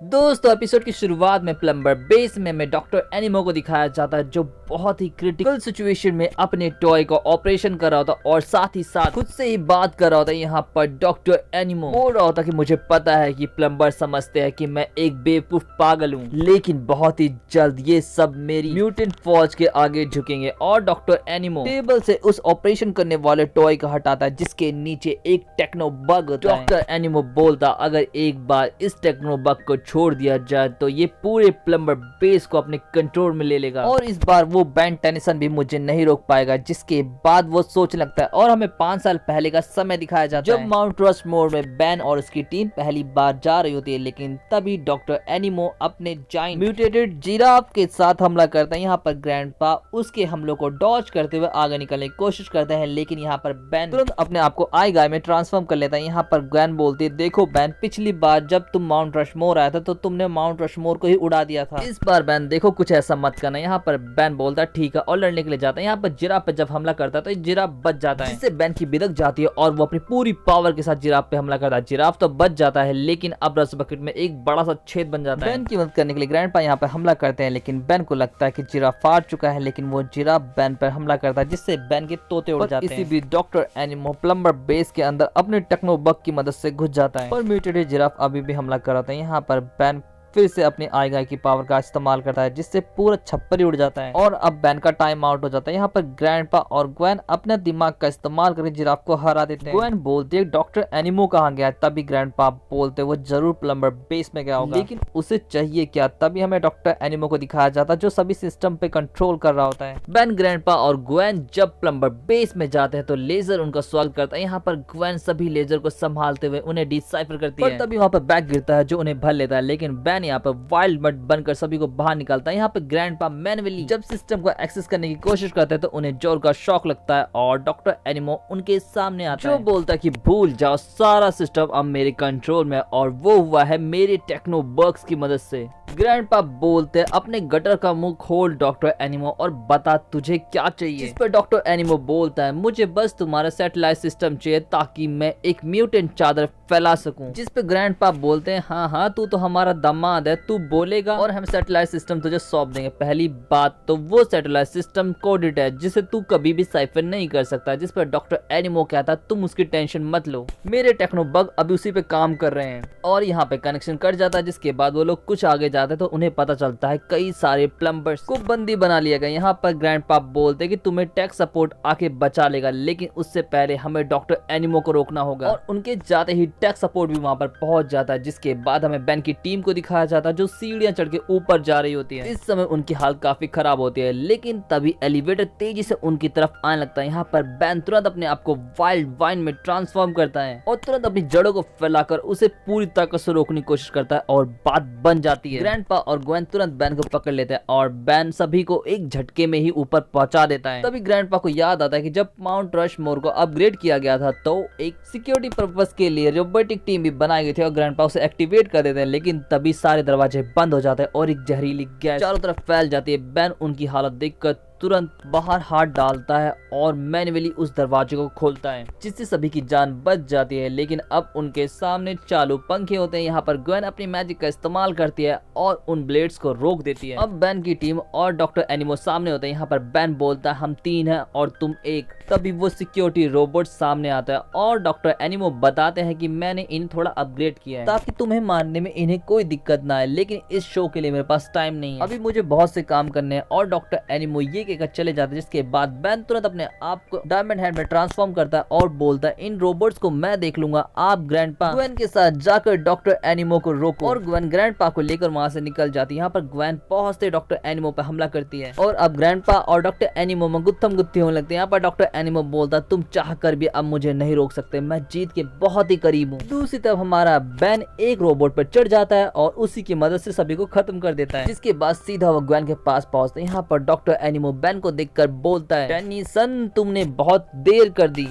दोस्तों एपिसोड की शुरुआत में प्लम्बर बेस में डॉक्टर एनिमो को दिखाया जाता है जो बहुत ही क्रिटिकल सिचुएशन में अपने टॉय का ऑपरेशन कर रहा होता और साथ ही साथ खुद से ही बात कर रहा होता। यहाँ पर डॉक्टर एनिमो बोल रहा होता कि मुझे पता है कि प्लम्बर समझते हैं कि मैं एक बेवकूफ पागल हूँ, लेकिन बहुत ही जल्द ये सब मेरी म्यूटेंट फौज के आगे झुकेंगे। और डॉक्टर एनिमो टेबल से उस ऑपरेशन करने वाले टॉय को हटाता है जिसके नीचे एक टेक्नो बग होता है। डॉक्टर एनिमो बोलता अगर एक बार इस टेक्नो बग को छोड़ दिया जाए तो ये पूरे प्लम्बर बेस को अपने कंट्रोल में ले लेगा और इस बार वो बेन टेनिसन भी मुझे नहीं रोक पाएगा। जिसके बाद वो सोचने लगता है और हमें 5 साल पहले का समय दिखाया जाता है जब माउंट रशमोर में बेन और उसकी टीम पहली बार जा रही होती है। लेकिन तभी डॉक्टर एनिमो अपने जाइंट म्यूटेटेड जिराफ के साथ हमला करता है। यहाँ पर ग्रैंडपा उसके हमलों को डॉज करते हुए आगे निकलने की कोशिश करते हैं, लेकिन यहाँ पर बेन तुरंत अपने आप को आई गाय में ट्रांसफॉर्म कर लेता है। यहाँ पर ग्रैंड बोलती है देखो बेन, पिछली बार जब तुम माउंट रशमोर आया था तो तुमने माउंट रशमोर को ही उड़ा दिया था, इस बार बेन देखो कुछ ऐसा मत करना। यहाँ पर बेन बोलता है ठीक है और लड़ने के लिए जाता है। यहाँ पर जिराफ पे जब हमला करता है तो जिराफ बच जाता है जिससे बेन की बिदक जाती है और वो अपनी पूरी पावर के साथ जिराफ पे हमला करता है। जिराफ तो बच जाता है लेकिन अब रस बकेट में एक बड़ा सा छेद बन जाता है। बेन की मदद करने के लिए ग्रैंडपा यहाँ पे हमला करते हैं, लेकिन बेन को लगता है कि जिराफ फाड़ चुका है, लेकिन वो जिराफ बेन पर हमला करता है जिससे बेन के तोते उड़ जाते हैं। इसी बीच डॉक्टर एनिमो प्लम्बर बेस के अंदर अपने टेक्नो बग की मदद से घुस जाता है और म्यूटेटेड जिराफ अभी भी हमला कर रहा था। यहाँ पर बेन फिर से अपनी आई गाय की पावर का इस्तेमाल करता है जिससे पूरा छप्पर ही उड़ जाता है और अब बेन का टाइम आउट हो जाता है। यहाँ पर ग्रैंडपा और ग्वेन अपने दिमाग का इस्तेमाल करके जिराफ को हरा देते हैं। ग्वेन बोलती है डॉक्टर एनिमो कहाँ गया, तभी ग्रैंडपा बोलते वो जरूर प्लम्बर बेस में गया होगा, लेकिन उसे चाहिए क्या। तभी हमें डॉक्टर एनिमो को दिखाया जाता है जो सभी सिस्टम पे कंट्रोल कर रहा होता है। बेन, ग्रैंडपा और ग्वेन जब प्लम्बर बेस में जाते हैं तो लेजर उनका स्वागत करता है। यहाँ पर ग्वेन सभी लेजर को संभालते हुए उन्हें डिसाइफर करती है, तभी वहाँ पर बैग गिरता है जो उन्हें भर लेता है, लेकिन बेन यहाँ पर वाइल्ड मड बनकर सभी को बाहर निकालता है। यहाँ पे ग्रैंडपा मैन्युअली जब सिस्टम को एक्सेस करने की कोशिश करते हैं तो उन्हें जोर का शॉक लगता है और डॉक्टर एनिमो उनके सामने आता है जो बोलता है कि भूल जाओ, सारा सिस्टम अब मेरे कंट्रोल में और वो हुआ है मेरे टेक्नो बग्स की मदद से। ग्रैंडपा बोलते हैं अपने गटर का मुंह खोल डॉक्टर एनिमो और बता तुझे क्या चाहिए। इस पर डॉक्टर एनिमो बोलता है मुझे बस तुम्हारा सैटेलाइट सिस्टम चाहिए ताकि मैं एक म्यूटेंट चादर फैला सकूं। जिस पे ग्रैंडपा बोलते हैं हाँ हाँ तू तो हमारा दामाद है, तू बोलेगा और हम सैटेलाइट सिस्टम तुझे सौंप देंगे। पहली बात तो वो सैटेलाइट सिस्टम कोडेड है जिसे तू कभी भी साइफर नहीं कर सकता। जिस पर डॉक्टर एनिमो कहता तुम उसकी टेंशन मत लो, मेरे टेक्नो बग अभी उसी पे काम कर रहे हैं। और यहाँ पे कनेक्शन कट जाता है जिसके बाद वो लोग कुछ आगे जाते तो उन्हें पता चलता है कई सारे प्लम्बर्स को बंदी बना लिया गया। यहाँ पर ग्रैंडपा बोलते कि तुम्हें टेक सपोर्ट आके बचा लेगा, लेकिन उससे पहले हमें डॉक्टर एनिमो को रोकना होगा। और उनके जाते ही टेक सपोर्ट भी वहाँ पर पहुंच जाता है। जिसके बाद हमें बेन की टीम को दिखाया जाता है जो सीढ़ियां चढ़ के ऊपर जा रही होती है। इस समय उनकी हालत काफी खराब होती है, लेकिन तभी एलिवेटर तेजी से उनकी तरफ आने लगता है। यहाँ पर बेन तुरंत अपने आप को वाइल्ड वाइन में ट्रांसफॉर्म करता है और तुरंत अपनी जड़ों को फैलाकर उसे पूरी ताकत से रोकने की कोशिश करता है और बात बन जाती है। ग्रैंडपा और ग्वेन तुरंत बेन को पकड़ लेते हैं और बेन सभी को एक झटके में ही ऊपर पहुंचा देता है। तभी ग्रैंडपा को याद आता है कि जब माउंट रशमोर को अपग्रेड किया गया था तो एक सिक्योरिटी पर्पस के लिए रोबोटिक टीम भी बनाई गई थी और ग्रैंडपा उसे एक्टिवेट कर देते हैं, लेकिन तभी सारे दरवाजे बंद हो जाते हैं और एक जहरीली गैस चारों तरफ फैल जाती है। बेन उनकी हालत देखकर तुरंत बाहर हाथ डालता है और मैन्युअली उस दरवाजे को खोलता है जिससे सभी की जान बच जाती है, लेकिन अब उनके सामने चालू पंखे होते हैं। यहाँ पर ग्वेन अपनी मैजिक का इस्तेमाल करती है और उन ब्लेड्स को रोक देती है। अब बेन की टीम और डॉक्टर एनिमो सामने होते हैं। यहाँ पर बेन बोलता है हम 3 हैं और तुम 1। तभी वो सिक्योरिटी रोबोट सामने आता है और डॉक्टर एनिमो बताते हैं कि मैंने इन्हें थोड़ा अपग्रेड किया है ताकि तुम्हें मारने में इन्हें कोई दिक्कत ना आए, लेकिन इस शो के लिए मेरे पास टाइम नहीं है, अभी मुझे बहुत से काम करने हैं। और डॉक्टर एनिमो ये कहकर चले जाते हैं, जिसके बाद बेन तुरंत अपने आप को डायमंड हैंड में ट्रांसफॉर्म करता है और बोलता है इन रोबोट्स को मैं देख लूंगा, आप ग्रैंडपा ग्वेन के साथ जाकर डॉक्टर एनिमो को रोको। और ग्वेन ग्रैंडपा को लेकर वहां से निकल जाती है। यहाँ पर ग्वेन पहुंचते डॉक्टर एनिमो पर हमला करती है और अब ग्रैंडपा और डॉक्टर एनिमो में गुत्थम गुत्थी होने लगती है। यहाँ पर डॉक्टर एनिमो बोलता तुम चाह कर भी अब मुझे नहीं रोक सकते, मैं जीत के बहुत ही करीब हूँ। दूसरी तरफ हमारा बेन एक रोबोट पर चढ़ जाता है और उसी की मदद से सभी को खत्म कर देता है, जिसके बाद सीधा वो ग्वेन के पास पहुंचते हैं। यहाँ पर डॉक्टर एनिमो बेन को देखकर बोलता है टेनिसन तुमने बहुत देर कर दी,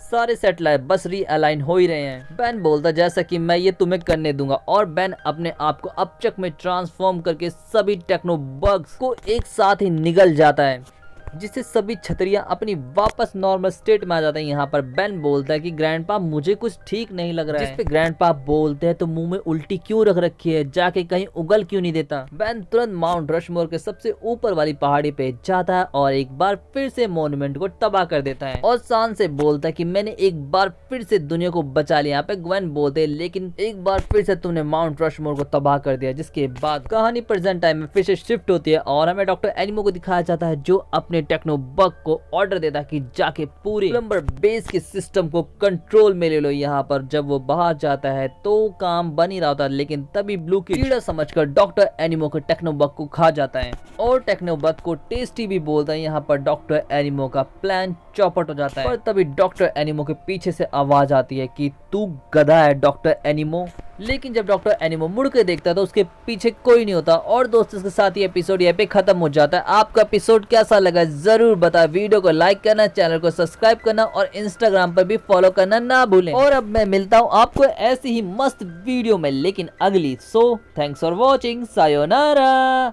सारे सैटेलाइट बस रीअलाइन हो ही रहे हैं। बेन बोलता जैसा कि मैं ये तुम्हें करने दूंगा और बेन अपने आप को अपचक में ट्रांसफॉर्म करके सभी टेक्नो बग्स को एक साथ ही निगल जाता है। जिससे सभी छतरियां अपनी वापस नॉर्मल स्टेट में आ जाते हैं। यहाँ पर बेन बोलता है कि ग्रैंडपा मुझे कुछ ठीक नहीं लग रहा है, जिस पे ग्रैंडपा बोलते हैं तो मुंह में उल्टी क्यों रख रखी है, जाके कहीं उगल क्यों नहीं देता। बेन तुरंत माउंट रशमोर के सबसे ऊपर वाली पहाड़ी पे जाता है और एक बार फिर से मॉन्यूमेंट को तबाह कर देता है और सान से बोलता है कि मैंने एक बार फिर से दुनिया को बचा लिया। यहाँ पे ग्वेन बोलते हैं लेकिन एक बार फिर से तुमने माउंट रशमोर को तबाह कर दिया। जिसके बाद कहानी प्रेजेंट टाइम में फिर से शिफ्ट होती है और हमें डॉक्टर एनिमो को दिखाया जाता है जो अपने टेक्नो बग को ऑर्डर देता है कि जाके पूरे प्लम्बर बेस के सिस्टम को कंट्रोल में ले लो। यहाँ पर जब वो बाहर जाता है तो काम बन ही रहा होता है, लेकिन तभी ब्लू की कीड़ा समझकर डॉक्टर एनिमो के टेक्नो बग को खा जाता है और टेक्नो बग को टेस्टी भी बोलता है। यहाँ पर डॉक्टर एनिमो का प्लान चौपट हो जाता है, पर तभी डॉक्टर एनिमो के पीछे से आवाज आती है कि तू गधा है डॉक्टर एनिमो। लेकिन जब डॉक्टर एनिमो मुड़ के देखता है तो उसके पीछे कोई नहीं होता। और दोस्तों इसके साथ ही एपिसोड यहाँ पे खत्म हो जाता है। आपका एपिसोड कैसा लगा जरूर बताएं। वीडियो को लाइक करना, चैनल को सब्सक्राइब करना और इंस्टाग्राम पर भी फॉलो करना ना भूलें। और अब मैं मिलता हूँ आपको ऐसी ही मस्त वीडियो में, लेकिन अगली। So thanks for watching, sayonara.